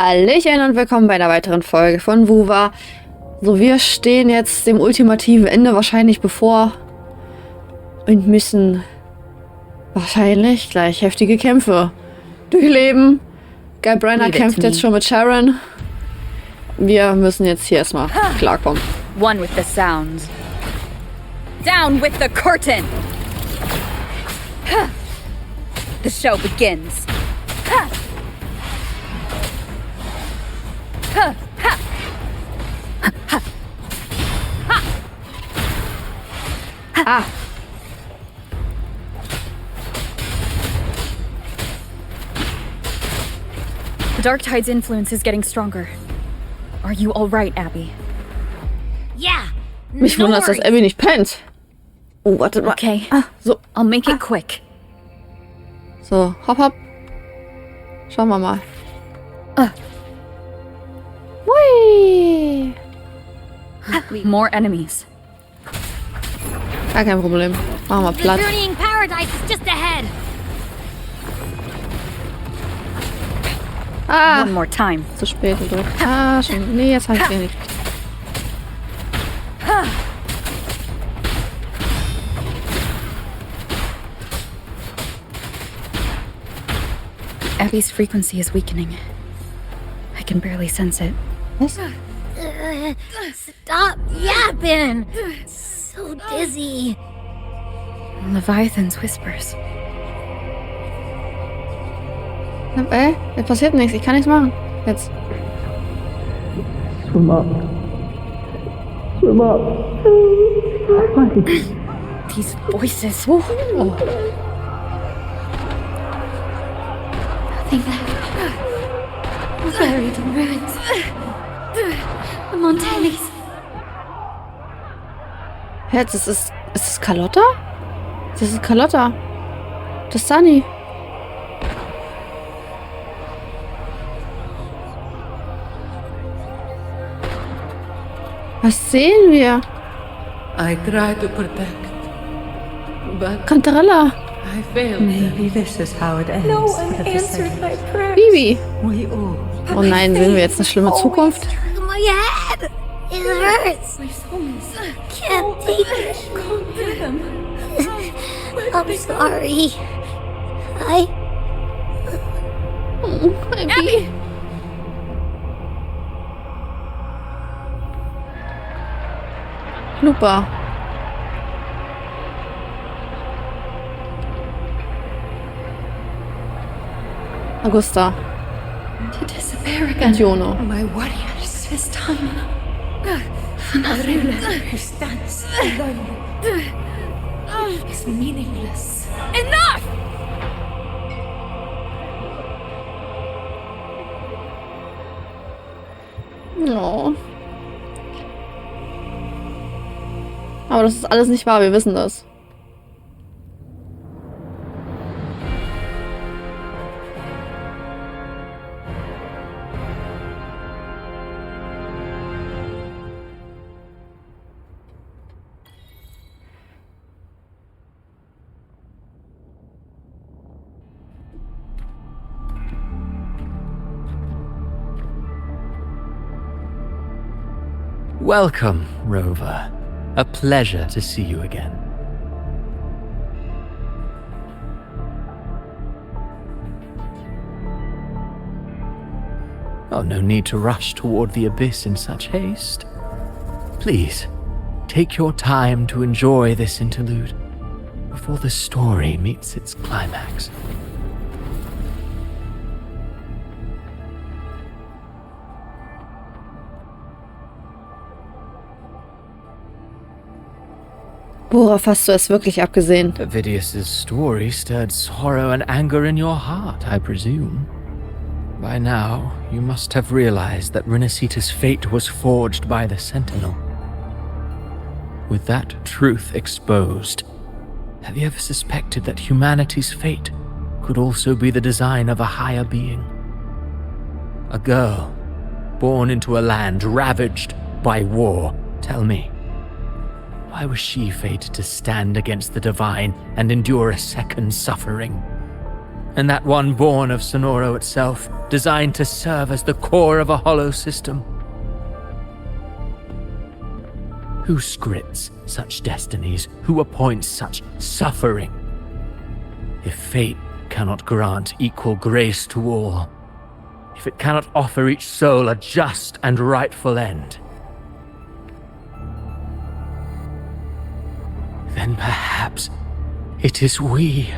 Hallöchen und willkommen bei einer weiteren Folge von Wuthering. So, wir stehen jetzt dem ultimativen Ende wahrscheinlich bevor und müssen wahrscheinlich gleich heftige Kämpfe durchleben. Brenner kämpft jetzt schon mit Sharon. Wir müssen jetzt hier erstmal klarkommen. One with the sounds. Down with the curtain! The show begins. Ah. The Dark Tide's influence is getting stronger. Are you all right, Abby? Yeah. Mich wundert, dass Abby nicht pennt. Oh, warte mal. Okay. Ah, so. I'll make it quick. So, hopp, hopp. Schauen wir mal. Hui. More enemies. Gar kein Problem. Machen wir The platt. journeying paradise is just ahead. Ah, One more time. zu spät gedrückt. Ah, schon. Nee, jetzt habe ich den nicht. Abby's frequency is weakening. I can barely sense it. Was? Stop yapping. So dizzy. Leviathan's whispers. Jetzt passiert nichts. Ich kann nichts machen. Jetzt. Swim up. Swim up. These voices. Oh. Nothing left. Buried in ruins. The Montellis. Jetzt ist es Carlotta? Das ist Carlotta. Das ist Sunny. Was sehen wir? I try to protect, but Cantarella. I failed. Maybe this is how it ends. No one answered my prayer. Bibi. We all. Oh nein, sehen wir jetzt eine schlimme Zukunft? My head. It hurts. Can't take it. I'm sorry. Abby. Lupa. Augusta. To disappear Und again. Jono. My warriors. This time. A ruler who stands alone is meaningless. Enough! Oh. Aber das ist alles nicht wahr, wir wissen das. Welcome, Rover. A pleasure to see you again. Oh, no need to rush toward the abyss in such haste. Please, take your time to enjoy this interlude before the story meets its climax. Worauf hast du es wirklich abgesehen? Avidius's story stirred sorrow and anger in your heart, I presume. By now, you must have realized that Renesita's fate was forged by the Sentinel. With that truth exposed, have you ever suspected that humanity's fate could also be the design of a higher being? A girl, born into a land ravaged by war. Tell me, why was she fated to stand against the divine and endure a second suffering? and that one born of Sonoro itself, designed to serve as the core of a hollow system. Who scripts such destinies? Who appoints such suffering? If fate cannot grant equal grace to all, if it cannot offer each soul a just and rightful end, then perhaps it is we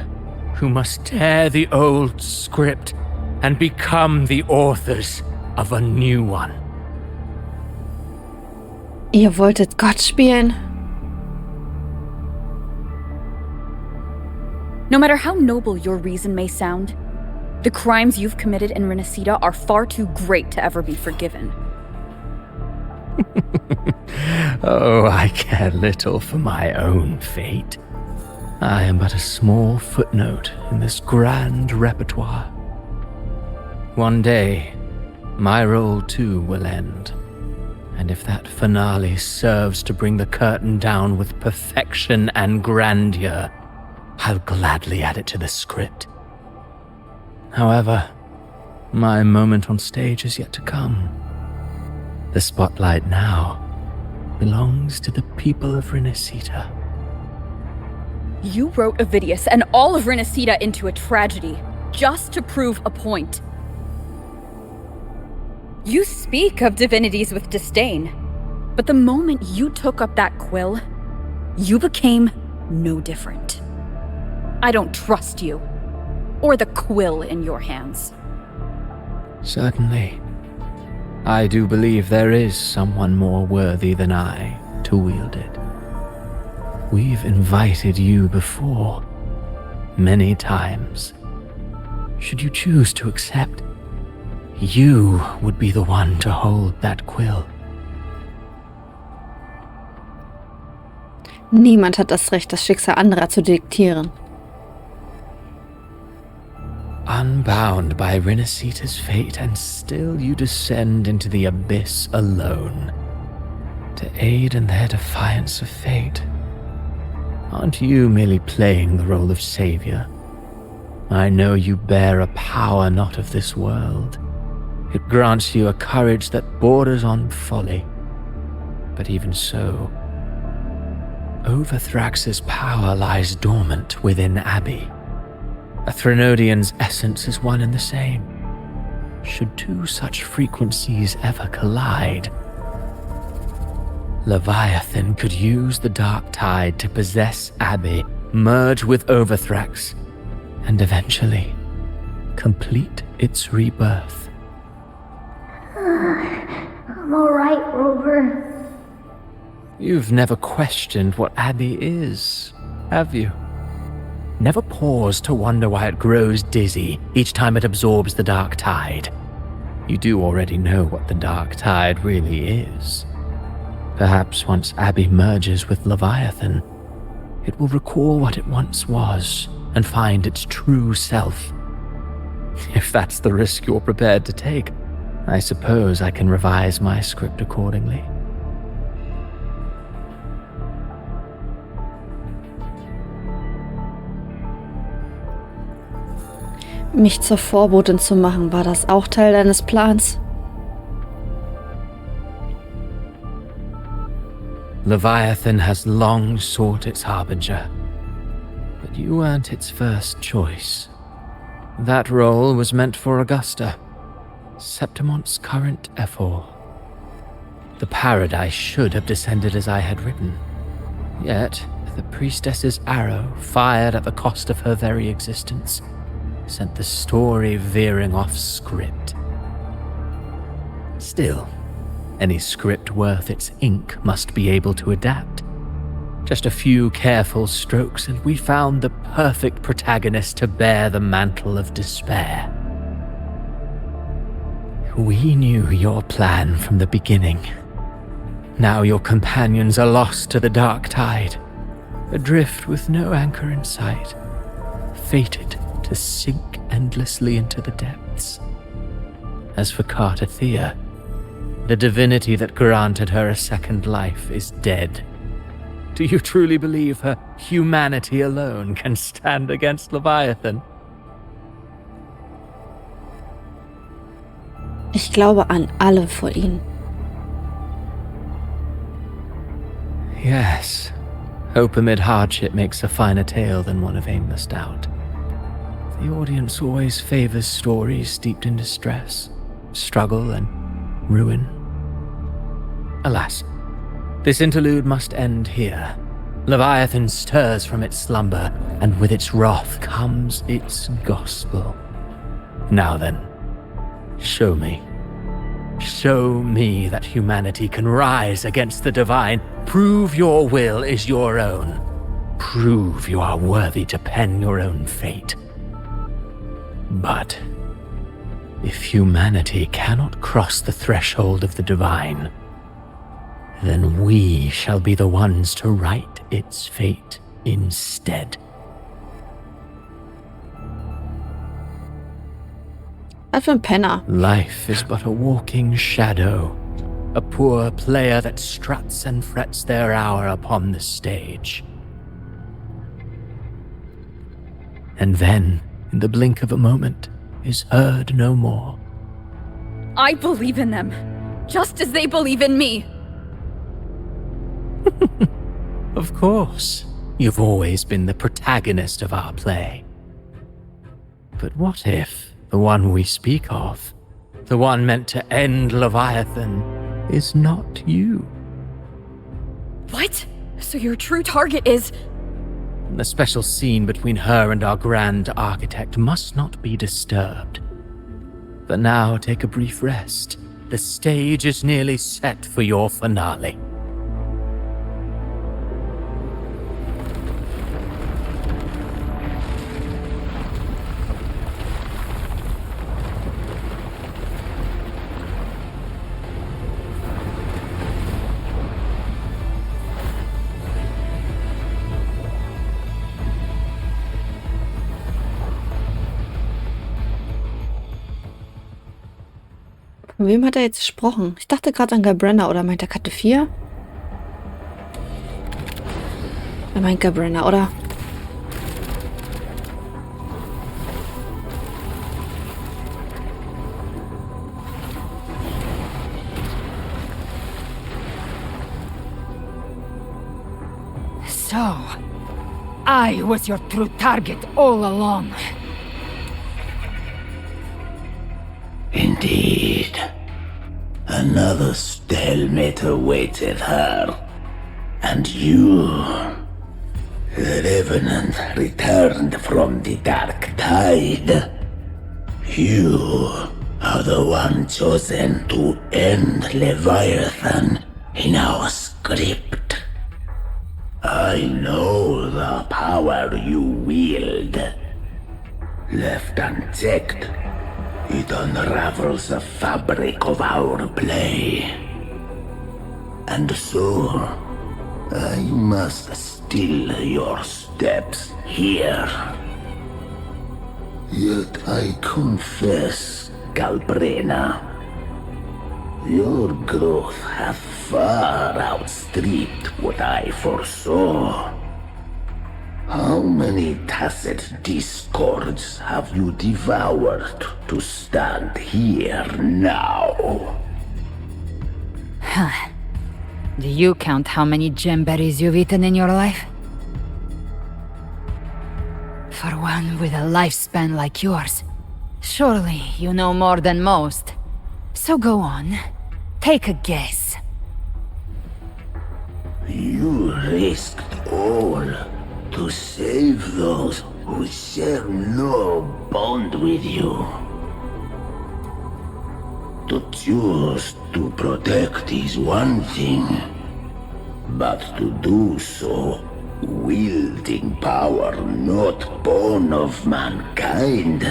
who must tear the old script and become the authors of a new one. Ihr wolltet Gott spielen? No matter how noble your reason may sound, the crimes you've committed in Renesita are far too great to ever be forgiven. Oh, I care little for my own fate. I am but a small footnote in this grand repertoire. One day, my role too will end. And if that finale serves to bring the curtain down with perfection and grandeur, I'll gladly add it to the script. However, my moment on stage is yet to come. The spotlight now belongs to the people of Renesita. You wrote Ovidius and all of Renesita into a tragedy, just to prove a point. You speak of divinities with disdain, but the moment you took up that quill, you became no different. I don't trust you, or the quill in your hands. Certainly. I do believe there is someone more worthy than I to wield it. We've invited you before, many times. Should you choose to accept, you would be the one to hold that quill. Niemand hat das Recht, das Schicksal anderer zu diktieren. Unbound by Renesita's fate, and still you descend into the abyss alone, to aid in their defiance of fate. Aren't you merely playing the role of savior? I know you bear a power not of this world. It grants you a courage that borders on folly. But even so, Overthrax's power lies dormant within Abby. A Threnodian's essence is one and the same. Should two such frequencies ever collide, Leviathan could use the dark tide to possess Abby, merge with Overthrax, and eventually complete its rebirth. I'm alright, Rover. You've never questioned what Abby is, have you? Never paused to wonder why it grows dizzy each time it absorbs the dark tide. You do already know what the dark tide really is. Perhaps once Abby merges with Leviathan, it will recall what it once was and find its true self. If that's the risk you're prepared to take, I suppose I can revise my script accordingly. Mich zur Vorbotin zu machen, war das auch Teil deines Plans? Leviathan has long sought its harbinger, but you weren't its first choice. That role was meant for Augusta, Septimon's current Ephor. The paradise should have descended as I had written. Yet, the priestess's arrow, fired at the cost of her very existence, sent the story veering off script. Still, any script worth its ink must be able to adapt. Just a few careful strokes and we found the perfect protagonist to bear the mantle of despair. We knew your plan from the beginning. Now your companions are lost to the dark tide, adrift with no anchor in sight, fated to sink endlessly into the depths. As for Carter Thea, the divinity that granted her a second life is dead. Do you truly believe her humanity alone can stand against Leviathan? Ich glaube an alle vor ihnen. Yes. Hope amid hardship makes a finer tale than one of aimless doubt. The audience always favors stories steeped in distress, struggle, and ruin. Alas, this interlude must end here. Leviathan stirs from its slumber, and with its wrath comes its gospel. Now then, show me. Show me that humanity can rise against the divine. Prove your will is your own. Prove you are worthy to pen your own fate. But if humanity cannot cross the threshold of the divine, then we shall be the ones to write its fate instead. Was für ein Penner. Life is but a walking shadow, a poor player that struts and frets their hour upon the stage. And then, in the blink of a moment, is heard no more. I believe in them, just as they believe in me. Of course, you've always been the protagonist of our play. But what if the one we speak of, the one meant to end Leviathan, is not you? What? So your true target is... The special scene between her and our grand architect must not be disturbed. But now take a brief rest. The stage is nearly set for your finale. Von wem hat er jetzt gesprochen? Ich dachte gerade an Gabrena, oder meint er Karte 4? Er meint Gabrena, oder? So, I was your true target all along. Indeed. Another stalemate awaited her. And you, the revenant returned from the dark tide. You are the one chosen to end Leviathan in our script. I know the power you wield. Left unchecked, it unravels the fabric of our play. And so, I must still your steps here. Yet I confess, Gabrena, your growth hath far outstripped what I foresaw. How many tacit discords have you devoured to stand here now? Huh. Do you count how many gemberries you've eaten in your life? For one with a lifespan like yours, surely you know more than most. So go on, take a guess. You risked all to save those who share no bond with you. To choose to protect is one thing, but to do so wielding power not born of mankind,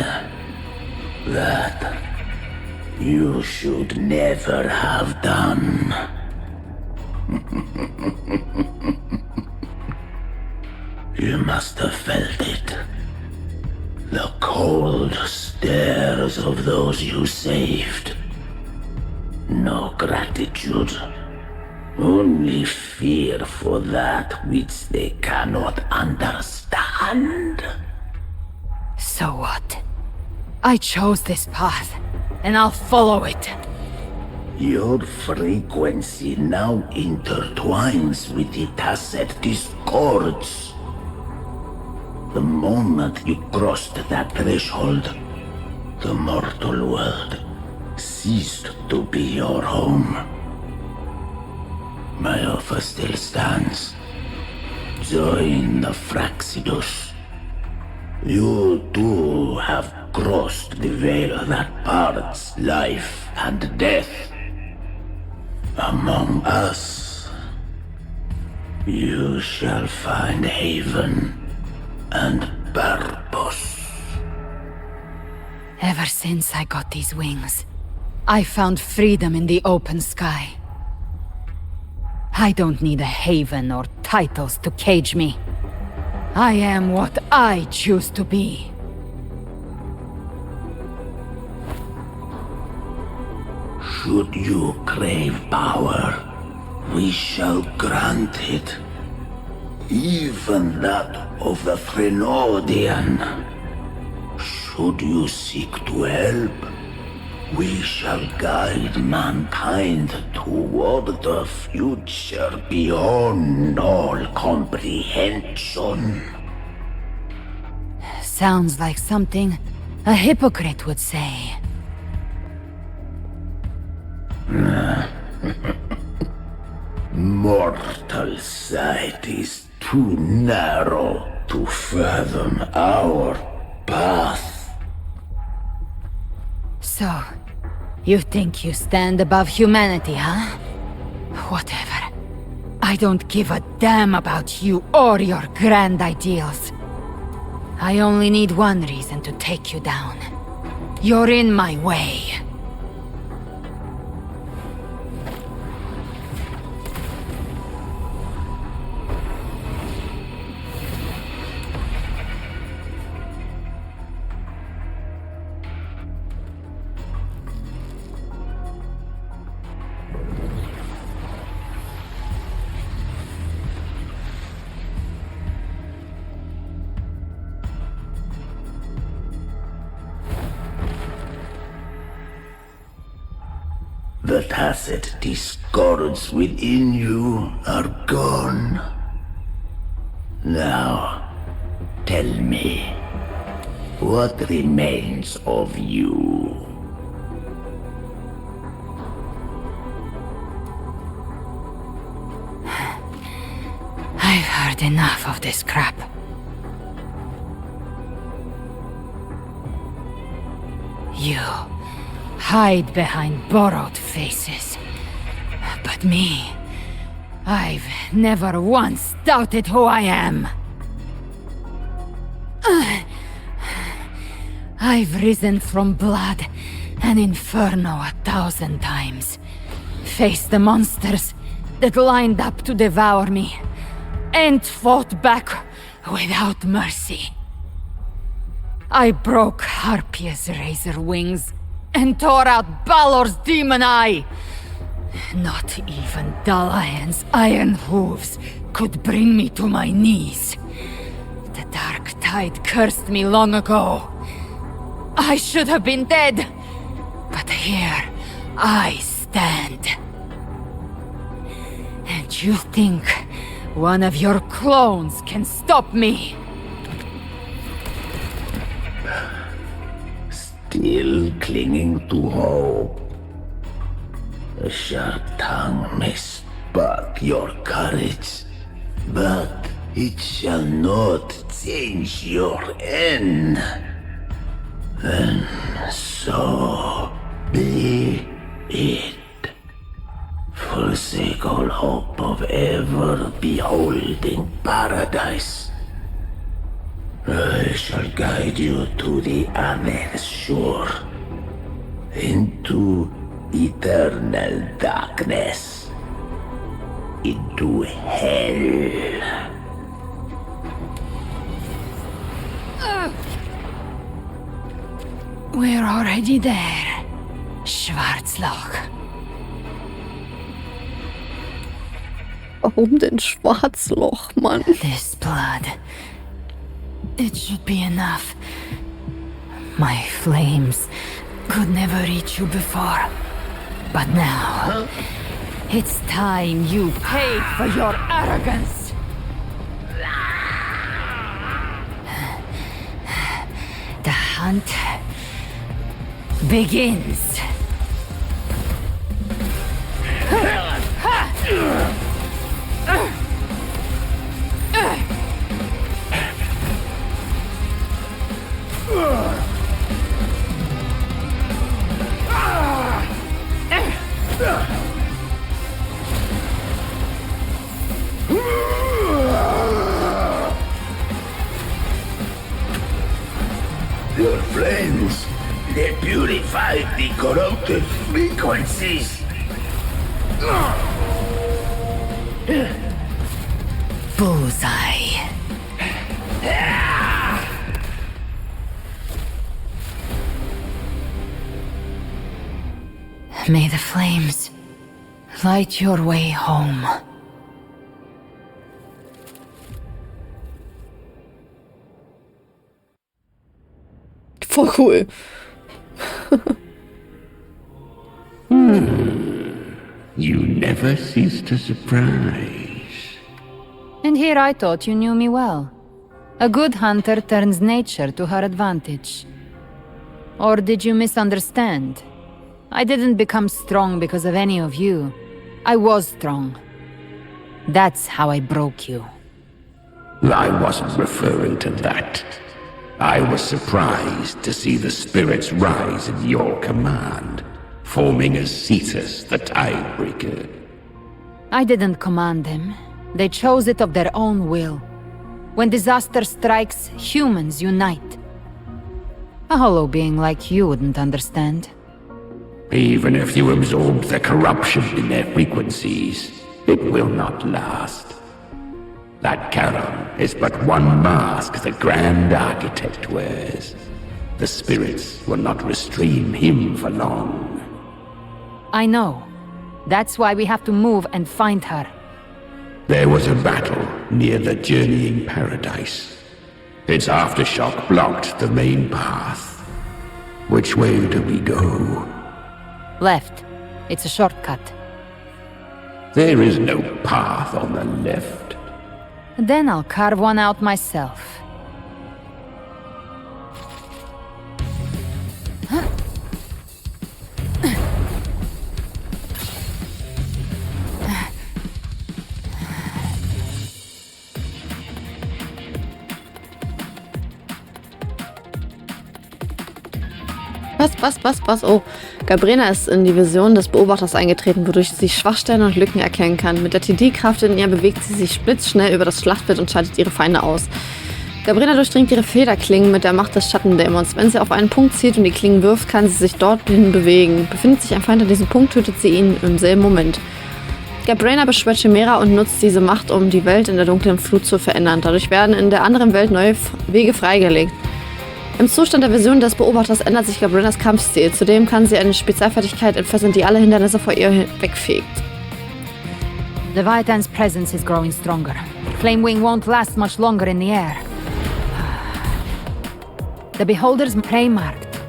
that you should never have done. You must have felt it. The cold stares of those you saved. No gratitude. Only fear for that which they cannot understand. So what? I chose this path, and I'll follow it. Your frequency now intertwines with the tacit discords. The moment you crossed that threshold, the mortal world ceased to be your home. My offer still stands. Join the Fraxidus. You too have crossed the veil that parts life and death. Among us, you shall find haven and purpose. Ever since I got these wings, I found freedom in the open sky. I don't need a haven or titles to cage me. I am what I choose to be. Should you crave power, we shall grant it. Even that of the Frenodian. Should you seek to help, we shall guide mankind toward the future beyond all comprehension. Sounds like something a hypocrite would say. Mortal sight is too narrow to fathom our path. So, you think you stand above humanity, huh? Whatever. I don't give a damn about you or your grand ideals. I only need one reason to take you down. You're in my way. The tacit discords within you are gone. Now, tell me, what remains of you? I've heard enough of this crap. You hide behind borrowed faces. But me, I've never once doubted who I am. I've risen from blood and inferno 1,000 times. Faced the monsters that lined up to devour me, and fought back without mercy. I broke Harpia's razor wings and tore out Balor's demon eye. Not even Dalahan's iron hooves could bring me to my knees. The dark tide cursed me long ago. I should have been dead, but here I stand. And you think one of your clones can stop me? Still clinging to hope. A sharp tongue may spark your courage, but it shall not change your end. Then so be it. Forsake all hope of ever beholding paradise. I shall guide you to the other shore, into eternal darkness, into hell. We're already there, Schwarzloch. Warum denn Schwarzloch, Mann? This blood. It should be enough. My flames could never reach you before. But now, it's time you paid for your arrogance. The hunt begins. Your flames, they purify the corrupted frequencies. Bullseye. May the flames light your way home. Voll cool. You never cease to surprise. And here I thought you knew me well. A good hunter turns nature to her advantage. Or did you misunderstand? I didn't become strong because of any of you. I was strong. That's how I broke you. I wasn't referring to that. I was surprised to see the spirits rise at your command, forming as Cetus the Tidebreaker. I didn't command them. They chose it of their own will. When disaster strikes, humans unite. A hollow being like you wouldn't understand. Even if you absorb the corruption in their frequencies, it will not last. That Charon is but one mask the Grand Architect wears. The spirits will not restrain him for long. I know. That's why we have to move and find her. There was a battle near the Journeying Paradise. Its aftershock blocked the main path. Which way do we go? Left. It's a shortcut. There is no path on the left. Then I'll carve one out myself. Was? Oh, Gabrena ist in die Vision des Beobachters eingetreten, wodurch sie Schwachstellen und Lücken erkennen kann. Mit der TD-Kraft in ihr bewegt sie sich blitzschnell über das Schlachtfeld und schaltet ihre Feinde aus. Gabrena durchdringt ihre Federklingen mit der Macht des Schattendämons. Wenn sie auf einen Punkt zielt und die Klingen wirft, kann sie sich dorthin bewegen. Befindet sich ein Feind an diesem Punkt, tötet sie ihn im selben Moment. Gabrena beschwört Chimera und nutzt diese Macht, um die Welt in der dunklen Flut zu verändern. Dadurch werden in der anderen Welt neue Wege freigelegt. Im Zustand der Vision des Beobachters ändert sich Gabrenas Kampfstil. Zudem kann sie eine Spezialfertigkeit entfesseln, die alle Hindernisse vor ihr wegfegt. Leviathan's presence is growing stronger. Flamewing won't last much longer in the air. The Beholder's prey marked.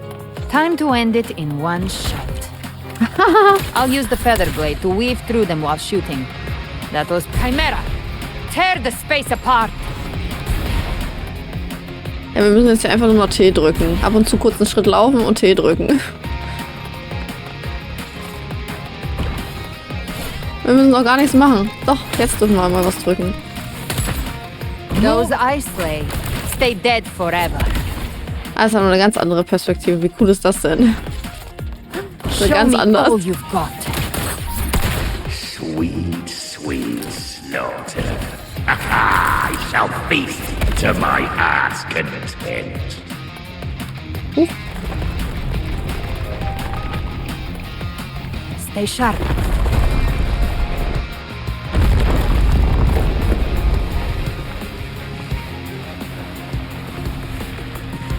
Time to end it in one shot. I'll use the feather blade to weave through them while shooting. That was Chimera. Tear the space apart. Ja, wir müssen jetzt hier einfach nur noch T drücken. Ab und zu kurz einen Schritt laufen und T drücken. Wir müssen doch gar nichts machen. Doch, jetzt dürfen wir mal was drücken. Those I slay stay dead forever. Also eine ganz andere Perspektive. Wie cool ist das denn? So ganz anders. All you've got. Sweet, sweet slaughter. I shall feast to my heart's content. Stay sharp.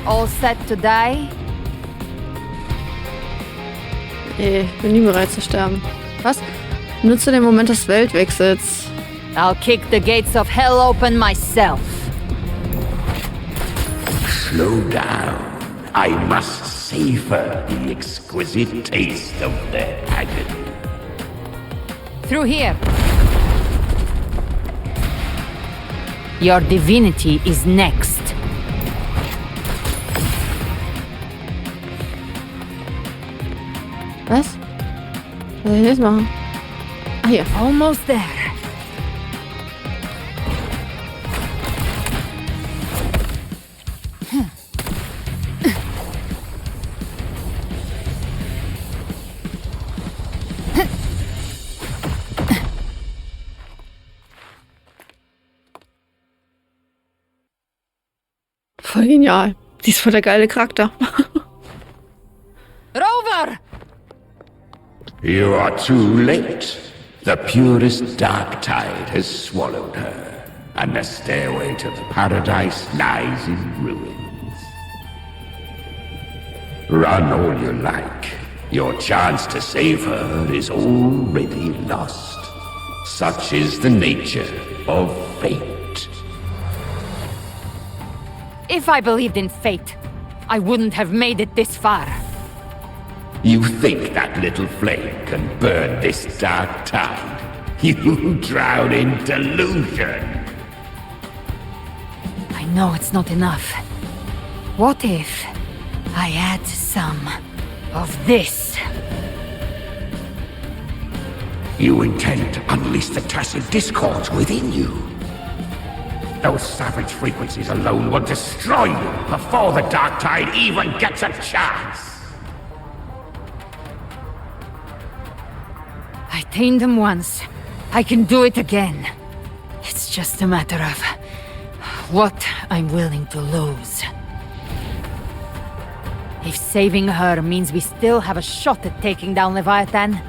All set to die? Ich bin nie bereit zu sterben. Was? Nutze den Moment des Weltwechsels. I'll kick the gates of hell open myself. Slow down. I must savor the exquisite taste of their agony. Through here. Your divinity is next. Was? Was soll ich jetzt machen? Ah, hier. Almost there. Voll genial. Sie ist voll der geile Charakter. Rover! You are too late. The purest dark tide has swallowed her, and the stairway to paradise lies in ruins. Run all you like. Your chance to save her is already lost. Such is the nature of fate. If I believed in fate, I wouldn't have made it this far. You think that little flame can burn this dark tide? You drown in delusion. I know it's not enough. What if I add some of this? You intend to unleash the tacit discords within you. Those savage frequencies alone will destroy you before the dark tide even gets a chance. I tamed them once. I can do it again. It's just a matter of what I'm willing to lose. If saving her means we still have a shot at taking down Leviathan,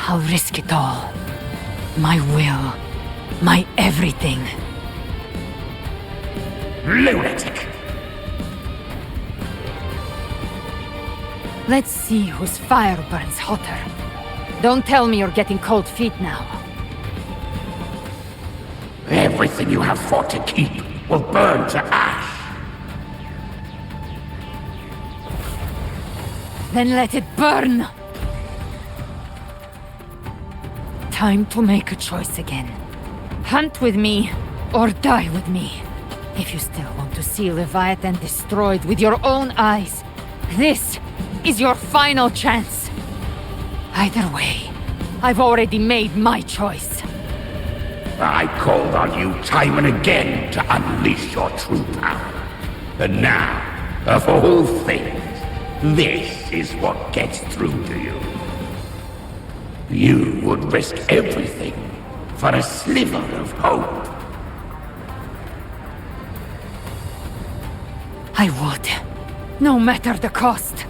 I'll risk it all. My will. My everything. Lunatic! Let's see whose fire burns hotter. Don't tell me you're getting cold feet now. Everything you have fought to keep will burn to ash. Then let it burn! Time to make a choice again. Hunt with me, or die with me. If you still want to see Leviathan destroyed with your own eyes, this is your final chance. Either way, I've already made my choice. I called on you time and again to unleash your true power. And now, of all things, this is what gets through to you. You would risk everything for a sliver of hope. I would, no matter the cost.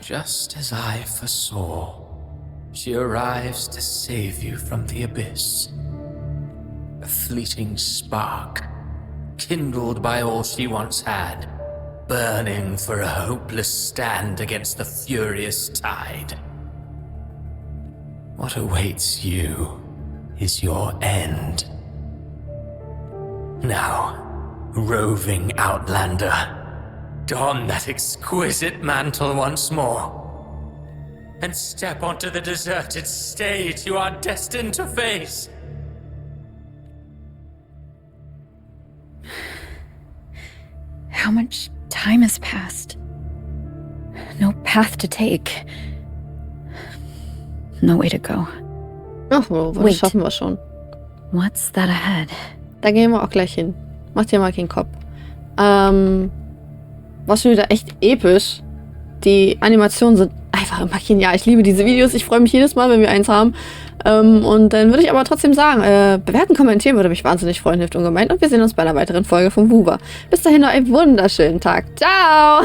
Just as I foresaw, she arrives to save you from the abyss. A fleeting spark, kindled by all she once had, burning for a hopeless stand against the furious tide. What awaits you is your end. Now, roving outlander, don that exquisite mantle once more, and step onto the deserted stage you are destined to face. How much time has passed? No path to take. No way to go. Ach, das Wait. schaffen wir schon. What's that ahead? Da gehen wir auch gleich hin. Mach dir mal keinen Kopf. Was schon wieder echt episch. Die Animationen sind einfach immer genial. Ich liebe diese Videos. Ich freue mich jedes Mal, wenn wir eins haben. Und dann würde ich aber trotzdem sagen, bewerten, kommentieren würde mich wahnsinnig freuen, hilft ungemein. Und wir sehen uns bei einer weiteren Folge von WuWa. Bis dahin noch einen wunderschönen Tag. Ciao!